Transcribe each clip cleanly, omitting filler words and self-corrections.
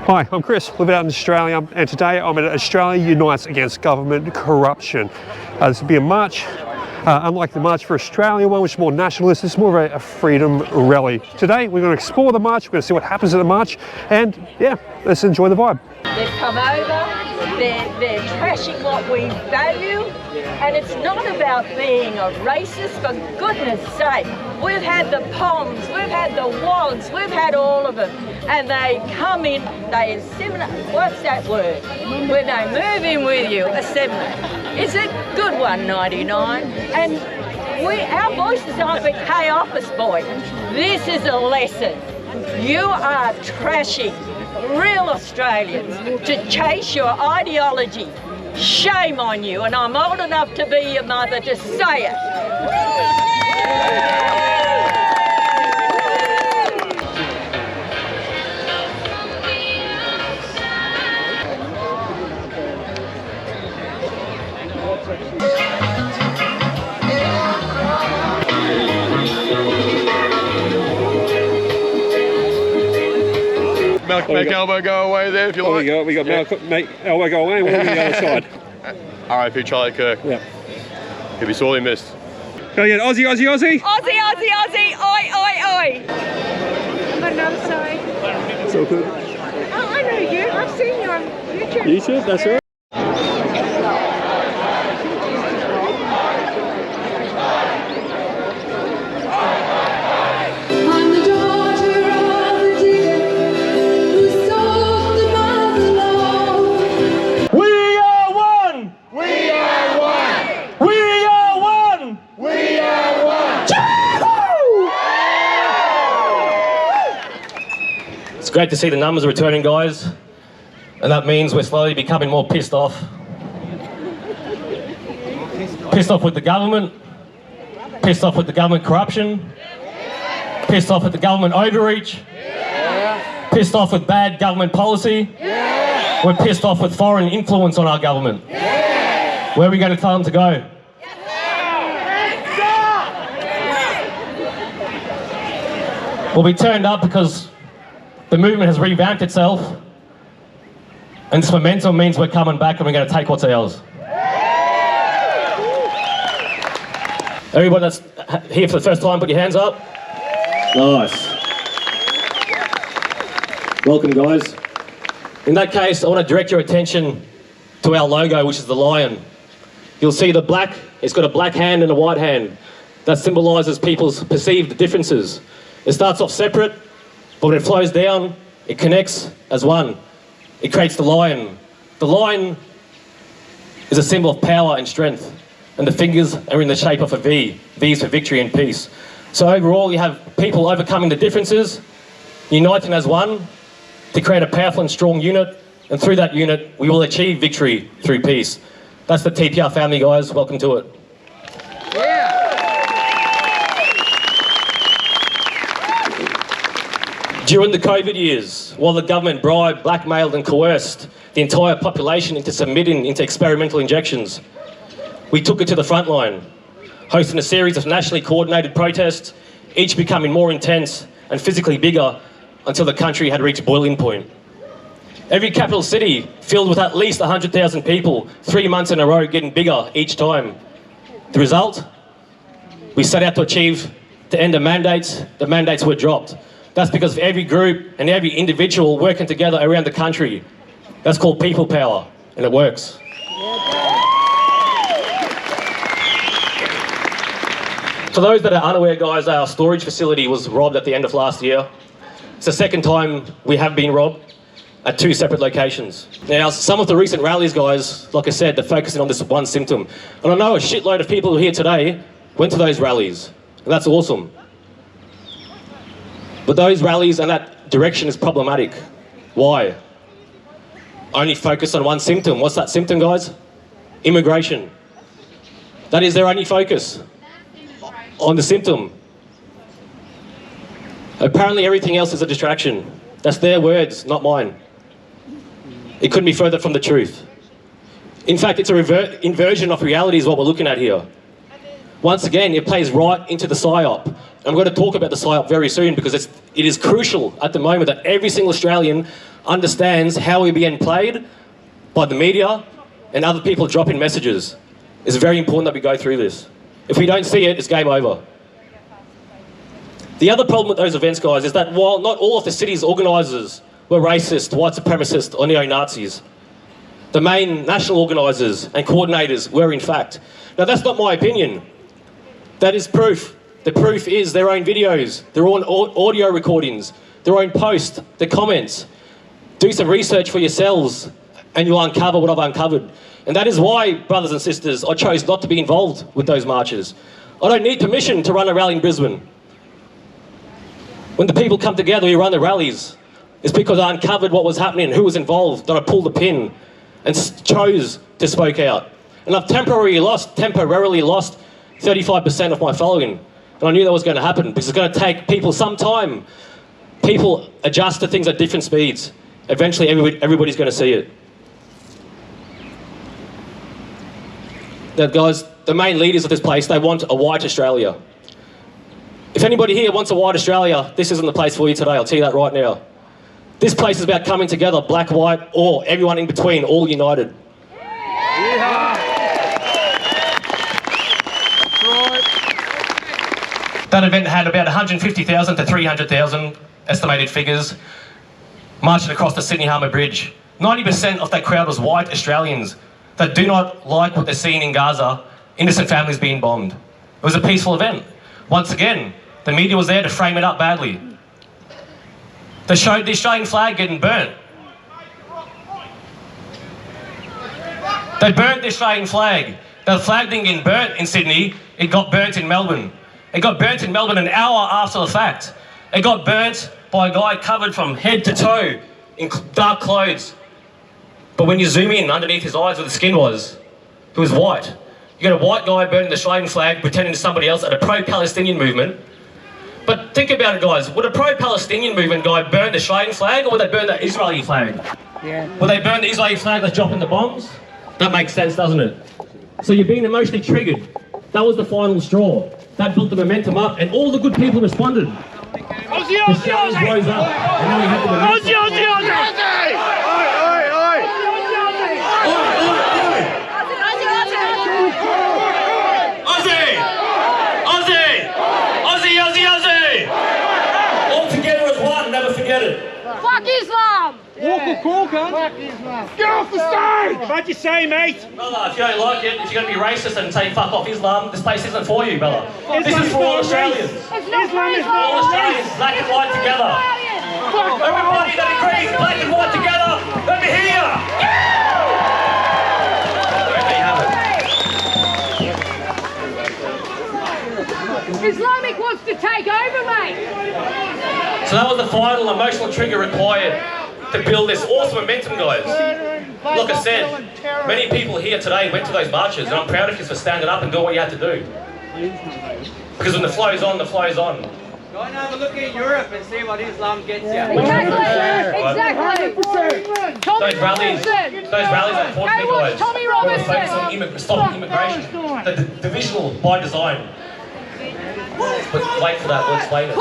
Hi, I'm Chris, live out in Australia, and today I'm at Australia Unites Against Government Corruption. This will be a march, unlike the March for Australia one, which is more nationalist. This is more of a freedom rally. Today we're going to explore the march, we're going to see what happens at the march, and yeah, let's enjoy the vibe. They've come over, they're trashing what we value, and it's not about being a racist, for goodness sake. We've had the POMs, we've had the WOGs, we've had all of them, and they come in, they assimilate. What's that word? When they move in with you, assimilate. It's a good one, 99, and our voices aren't being, hey office boy, this is a lesson. You are trashing real Australians to chase your ideology. Shame on you, and I'm old enough to be your mother to say it. Make elbow go away there if you like. We got make elbow go away, we're on the other side. RIP Charlie Kirk. Yeah. He'll be sorely missed. Go again, Aussie, Aussie, Aussie! Aussie, Aussie, Aussie, oi, oi, oi! But no, sorry. It's all good. Oh, I know you. I've seen you on YouTube. YouTube, that's right. It's great to see the numbers returning, guys, and that means we're slowly becoming more pissed off. Pissed off with the government, pissed off with the government corruption, pissed off with the government overreach, pissed off with bad government policy, we're pissed off with foreign influence on our government. Where are we going to tell them to go? Well, we turned up because the movement has revamped itself, and this momentum means we're coming back and we're going to take what's ours. Everybody that's here for the first time, put your hands up. Nice. Welcome, guys. In that case, I want to direct your attention to our logo, which is the lion. You'll see the black, it's got a black hand and a white hand. That symbolises people's perceived differences. It starts off separate, but when it flows down, it connects as one. It creates the lion. The lion is a symbol of power and strength, and the fingers are in the shape of a V. V is for victory and peace. So overall, you have people overcoming the differences, uniting as one to create a powerful and strong unit, and through that unit, we will achieve victory through peace. That's the TPR family, guys. Welcome to it. During the COVID years, while the government bribed, blackmailed and coerced the entire population into submitting into experimental injections, we took it to the front line, hosting a series of nationally coordinated protests, each becoming more intense and physically bigger until the country had reached boiling point. Every capital city filled with at least 100,000 people, 3 months in a row, getting bigger each time. The result? We set out to achieve to end the mandates were dropped. That's because of every group and every individual working together around the country. That's called people power, and it works. For those that are unaware, guys, our storage facility was robbed at the end of last year. It's the second time we have been robbed at 2 separate locations. Now, some of the recent rallies, guys, like I said, they're focusing on this one symptom. And I know a shitload of people here today went to those rallies, and that's awesome. But those rallies and that direction is problematic. Why? Only focus on one symptom. What's that symptom, guys? Immigration. That is their only focus on the symptom. Apparently everything else is a distraction. That's their words, not mine. It couldn't be further from the truth. In fact, it's a inversion of reality is what we're looking at here. Once again, it plays right into the PSYOP. I'm going to talk about the PSYOP very soon because it is crucial at the moment that every single Australian understands how we're being played by the media and other people dropping messages. It's very important that we go through this. If we don't see it, it's game over. The other problem with those events, guys, is that while not all of the city's organisers were racist, white supremacists or neo-Nazis, the main national organisers and coordinators were in fact. Now that's not my opinion. That is proof. The proof is their own videos, their own audio recordings, their own posts, their comments. Do some research for yourselves and you'll uncover what I've uncovered. And that is why, brothers and sisters, I chose not to be involved with those marches. I don't need permission to run a rally in Brisbane. When the people come together, we run the rallies. It's because I uncovered what was happening, who was involved, that I pulled the pin and chose to speak out. And I've temporarily lost 35% of my following. And I knew that was going to happen because it's going to take people some time. People adjust to things at different speeds. Eventually, everybody's going to see it. Now, guys, the main leaders of this place, they want a white Australia. If anybody here wants a white Australia, this isn't the place for you today, I'll tell you that right now. This place is about coming together, black, white, or everyone in between, all united. That event had about 150,000 to 300,000 estimated figures marching across the Sydney Harbour Bridge. 90% of that crowd was white Australians that do not like what they're seeing in Gaza, innocent families being bombed. It was a peaceful event. Once again, the media was there to frame it up badly. They showed the Australian flag getting burnt. They burnt the Australian flag. The flag didn't get burnt in Sydney, it got burnt in Melbourne. It got burnt in Melbourne an hour after the fact. It got burnt by a guy covered from head to toe in dark clothes. But when you zoom in underneath his eyes where the skin was, he was white. You got a white guy burning the Australian flag, pretending to somebody else at a pro-Palestinian movement. But think about it, guys. Would a pro-Palestinian movement guy burn the Australian flag, or would they burn the Israeli flag? Yeah. Would they burn the Israeli flag that's dropping the bombs? That makes sense, doesn't it? So you're being emotionally triggered. That was the final straw. That built the momentum up, and all the good people responded. Aussie, the shouts rose up, and then we had the momentum. All together as one, never forget it. Fuck Islam! Walker call, cunt. Get off the stage! What'd you say, mate? Brother, if you don't like it, if you're going to be racist and say fuck off Islam, this place isn't for you, brother. This is for all Australians. Islam is All Australians, black and white together. Everybody that agrees, black and white together, let me hear you! There you have it. Islamic wants to take over, mate! So that was the final emotional trigger required to build this awesome momentum, guys. Like I said, many people here today went to those marches, and I'm proud of you for standing up and doing what you had to do. Because when the flow's on, the flow's on. Go and have a look at Europe and see what Islam gets you. Exactly! Those rallies unfortunately, guys, Tommy were Robinson. focused on stopping immigration. The divisional by design. But wait for that, we'll explain it.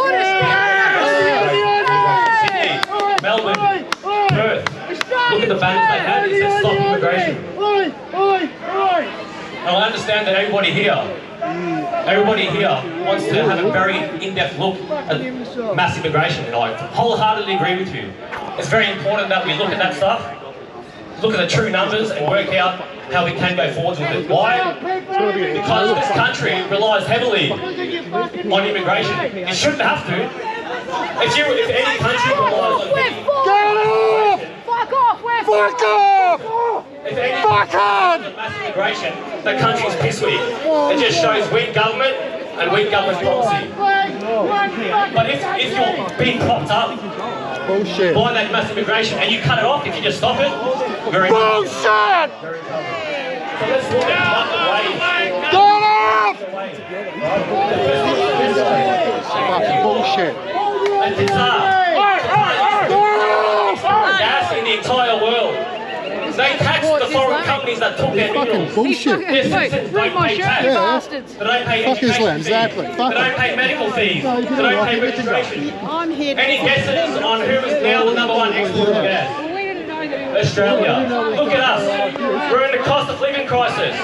Sydney, Melbourne, Perth. Look at the banners they had, it says stop immigration. And I understand that everybody here wants to have a very in-depth look at mass immigration, and I wholeheartedly agree with you. It's very important that we look at that stuff, look at the true numbers and work out how we can go forward with it. Why? Because this country relies heavily on immigration. It shouldn't have to. If any country relies on Fuck off! Fuck off! if any country relies on mass immigration, the country's piss weak. It just shows weak government and weak government policy. But if you're being propped up by that mass immigration and you cut it off, if you just stop it, we're in Bullshit! So let's look at the ways. Get off! Bullshit. And Qatar. Gas in the entire world. They tax the foreign companies that took their minerals. Bullshit. Their citizens don't pay tax. Yeah. bastards. They don't pay Fuck education Islam, fees. exactly. They Fuck don't pay medical fees. No, you They can don't rock pay it, you can rock registration. I'm here. Any guesses on who is now the #1 exporter of gas? We didn't know that. Australia. Look at us. We're in the cost of living crisis.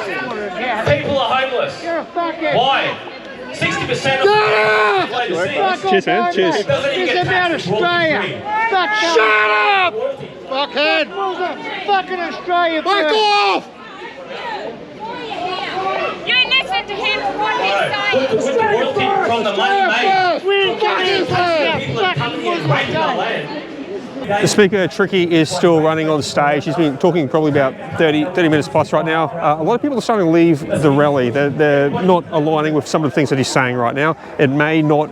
People are homeless. You're a fuckhead. Why? 60% of the play the sea. Cheers, man. Cheers. It doesn't even It's get about taxed. Australia. Fuck Shut up! Fuckhead! fucking Australia. Fuck off! You listen to him for what With the royalty from the money made. We didn't Fuck get Islam! People are coming here and breaking our land. The Speaker, Tricky, is still running on stage. He's been talking probably about 30 minutes plus right now. A lot of people are starting to leave the rally. They're not aligning with some of the things that he's saying right now. It may not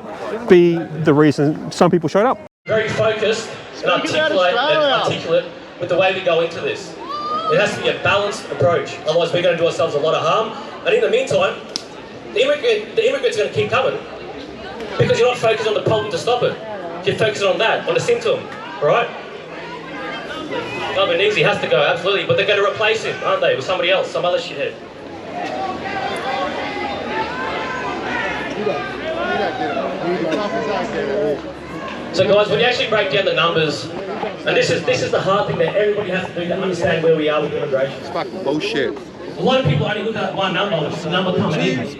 be the reason some people showed up. Very focused and articulate with the way we go into this. It has to be a balanced approach. Otherwise, we're going to do ourselves a lot of harm. And in the meantime, the immigrants are going to keep coming because you're not focused on the problem to stop it. You're focusing on that, on the symptom. Right? Albanese has to go, absolutely, but they're going to replace him, aren't they, with somebody else, some other shithead. So guys, when you actually break down the numbers, and this is the hard thing that everybody has to do to understand where we are with immigration. It's fucking bullshit. A lot of people only look at one number, which is the number coming in.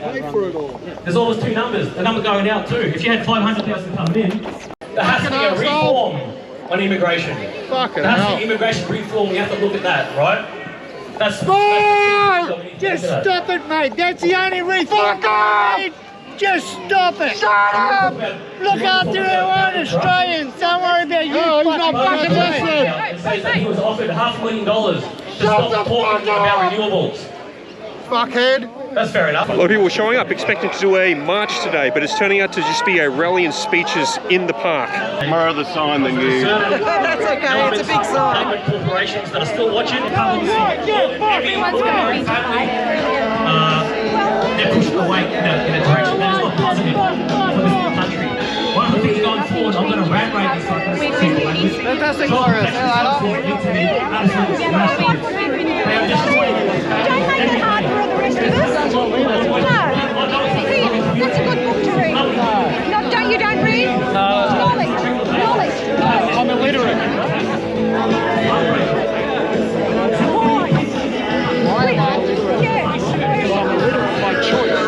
There's always two numbers, the number going out too. If you had 500,000 coming in, there has to be a reform on immigration. Fucking There has hell. to be immigration reform, we have to look at that, right? That's Just stop it, mate. That's the only reason. Fuck off! Just stop it. Shut up! Look after our own Australians. Don't worry about you. No, he's not fucking listening. It says that he was offered $500,000 to stop the talking fuck about up! renewables. Fuckhead. That's fair enough. A lot of people were showing up expecting to do a march today, but it's turning out to just be a rally and speeches in the park. More of the sign than you. That's okay, it's a big sign. Government corporations that are still watching, they're pushing away in a direction that is not positive for this country. One of the things going forward, I'm going to rat rate this like Fantastic for us. They are destroying Don't make it hard for the rest of us. No. Here, that's a good book to read. No, you don't read? Knowledge. I'm illiterate. Why am I illiterate? Yeah. I'm illiterate by choice.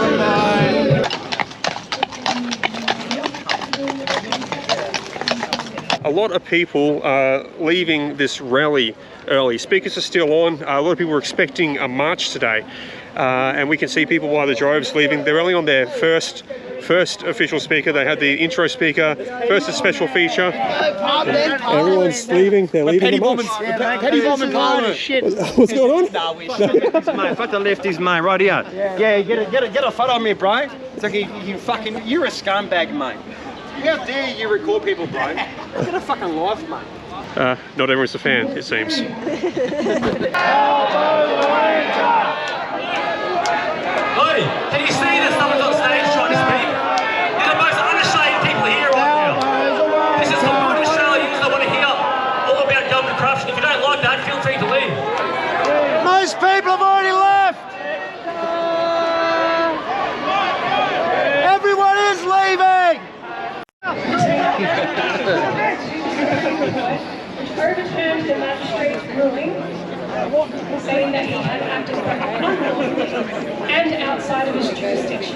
A lot of people are leaving this rally early. Speakers are still on. A lot of people were expecting a march today. And we can see people by the droves leaving. They're only on their first official speaker. They had the intro speaker, first a special feature. Everyone's leaving. They're leaving the march. Petty bomb in Parliament. What's going on? Mate, fuck the lefties, mate, right here. Yeah, get a photo of me, bro. It's like you're a scumbag, mate. How dare you record people, bro? Get a fucking life, mate. Not everyone's a fan, it seems. Hey, can you see that someone's on stage trying to speak? You're the most unashamed people here right now. This is for good Australians that want to hear all about government corruption. If you don't like that, feel free to leave. Most people have already left. Everyone is leaving. Overturned the magistrate's ruling saying that he had acted and outside of his jurisdiction.